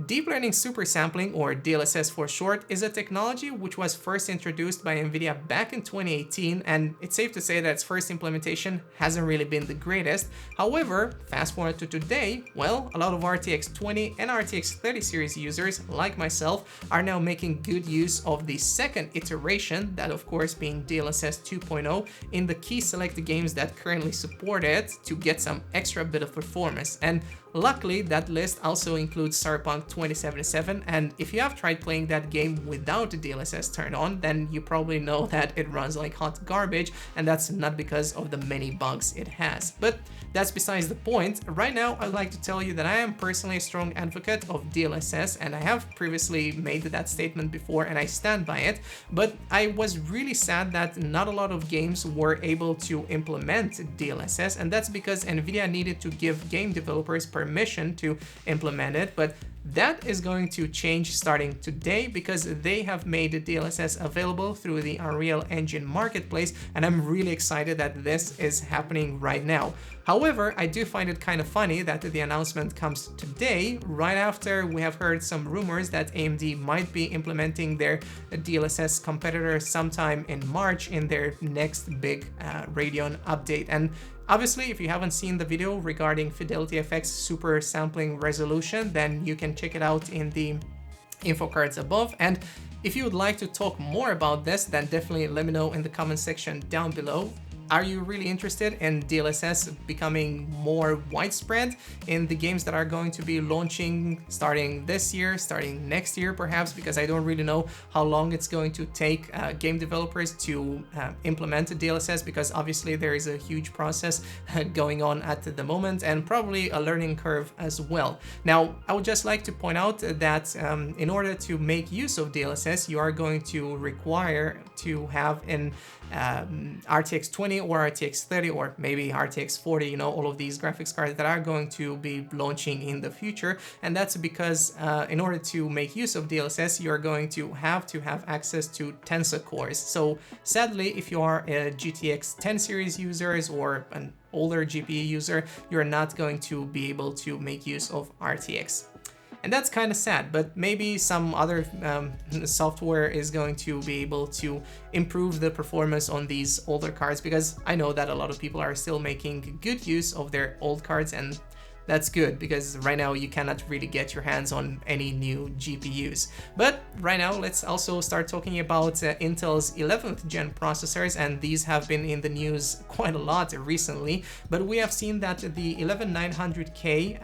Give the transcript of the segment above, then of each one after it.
Deep learning supersampling, or DLSS for short, is a technology which was first introduced by NVIDIA back in 2018, and it's safe to say that its first implementation hasn't really been the greatest. However, fast forward to today, well, a lot of RTX 20 and RTX 30 series users, like myself, are now making good use of the second iteration, that of course being DLSS 2.0, in the key select games that currently support it to get some extra bit of performance. And luckily, that list also includes Cyberpunk 2077, and if you have tried playing that game without the DLSS turned on, then you probably know that it runs like hot garbage, and that's not because of the many bugs it has. But that's besides the point. Right now, I'd like to tell you that I am personally a strong advocate of DLSS, and I have previously made that statement before, and I stand by it, but I was really sad that not a lot of games were able to implement DLSS, and that's because NVIDIA needed to give game developers permission to implement it, but that is going to change starting today because they have made the DLSS available through the Unreal Engine marketplace, and I'm really excited that this is happening right now. However, I do find it kind of funny that the announcement comes today, right after we have heard some rumors that AMD might be implementing their DLSS competitor sometime in March in their next big Radeon update. And obviously, if you haven't seen the video regarding FidelityFX Super Resolution, then you can check it out in the info cards above. And if you would like to talk more about this, then definitely let me know in the comment section down below. Are you really interested in DLSS becoming more widespread in the games that are going to be launching starting this year, starting next year perhaps, because I don't really know how long it's going to take game developers to implement DLSS, because obviously there is a huge process going on at the moment and probably a learning curve as well. Now, I would just like to point out that in order to make use of DLSS, you are going to require to have an RTX 20 or RTX 30 or maybe RTX 40, you know, all of these graphics cards that are going to be launching in the future. And that's because in order to make use of DLSS, you're going to have access to Tensor cores. So sadly, if you are a GTX 10 series users or an older GPU user, you're not going to be able to make use of RTX. And that's kind of sad, but maybe some other software is going to be able to improve the performance on these older cards, because I know that a lot of people are still making good use of their old cards, and that's good because right now you cannot really get your hands on any new GPUs. But right now, let's also start talking about Intel's 11th gen processors, and these have been in the news quite a lot recently. But we have seen that the 11900K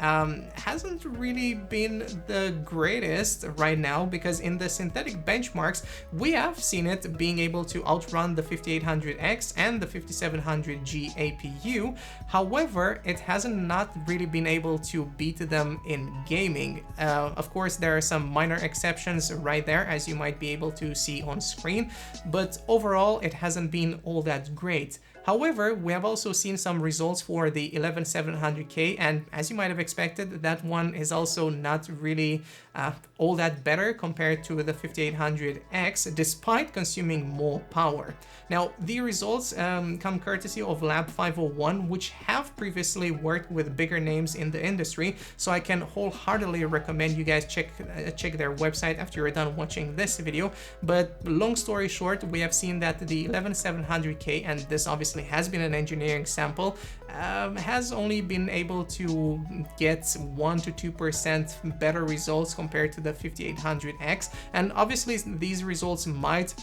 hasn't really been the greatest right now, because in the synthetic benchmarks, we have seen it being able to outrun the 5800X and the 5700G APU. However, it hasn't not really been able to beat them in gaming. Of course, there are some minor exceptions right there, as you might be able to see on screen, but overall it hasn't been all that great. However, we have also seen some results for the 11700K, and as you might have expected, that one is also not really all that better compared to the 5800X, despite consuming more power. Now, the results come courtesy of Lab 501, which have previously worked with bigger names in the industry, so I can wholeheartedly recommend you guys check their website after you're done watching this video. But long story short, we have seen that the 11700K, and this obviously has been an engineering sample, has only been able to get 1 to 2% better results compared to the 5800X, and obviously these results might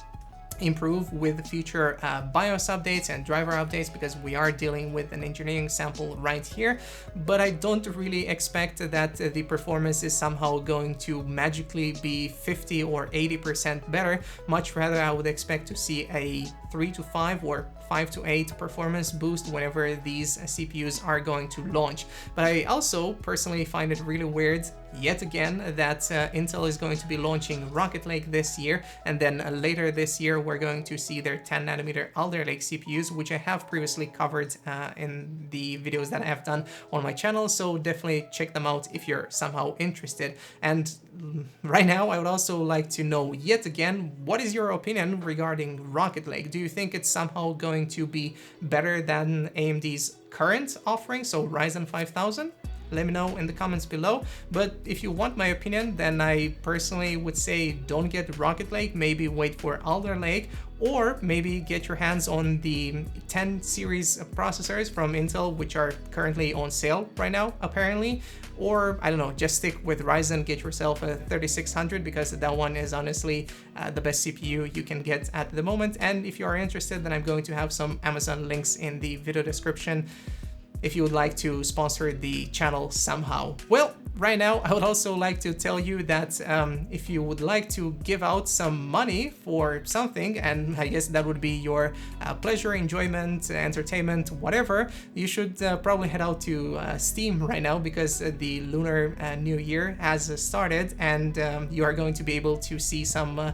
improve with future BIOS updates and driver updates, because we are dealing with an engineering sample right here. But I don't really expect that the performance is somehow going to magically be 50 or 80% better. Much rather, I would expect to see a 3 to 5 or 5 to 8 performance boost whenever these CPUs are going to launch. But I also personally find it really weird, yet again, that Intel is going to be launching Rocket Lake this year, and then later this year we're going to see their 10nm Alder Lake CPUs, which I have previously covered in the videos that I have done on my channel, so definitely check them out if you're somehow interested. And right now, I would also like to know, yet again, what is your opinion regarding Rocket Lake? Do you think it's somehow going to be better than AMD's current offering, so Ryzen 5000? let me know in the comments below. But if you want my opinion, then I personally would say don't get Rocket Lake, maybe wait for Alder Lake, or maybe get your hands on the 10 series processors from Intel, which are currently on sale right now, apparently. Or, I don't know, just stick with Ryzen, get yourself a 3600, because that one is honestly the best CPU you can get at the moment. And if you are interested, then I'm going to have some Amazon links in the video description if you would like to sponsor the channel somehow. Well, right now, I would also like to tell you that if you would like to give out some money for something, and I guess that would be your pleasure, enjoyment, entertainment, whatever, you should probably head out to Steam right now, because the Lunar New Year has started, and you are going to be able to see some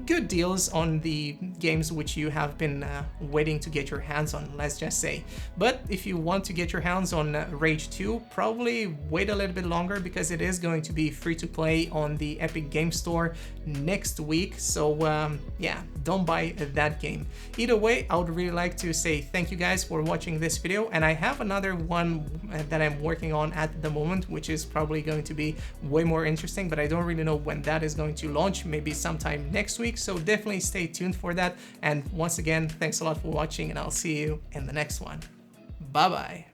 good deals on the games which you have been waiting to get your hands on, let's just say. But if you want to get your hands on Rage 2, probably wait a little bit longer, because it is going to be free to play on the Epic Game Store next week. So yeah, don't buy that game. Either way, I would really like to say thank you guys for watching this video, and I have another one that I'm working on at the moment, which is probably going to be way more interesting, but I don't really know when that is going to launch, maybe sometime next week. So definitely stay tuned for that. And once again, thanks a lot for watching, and I'll see you in the next one. Bye bye.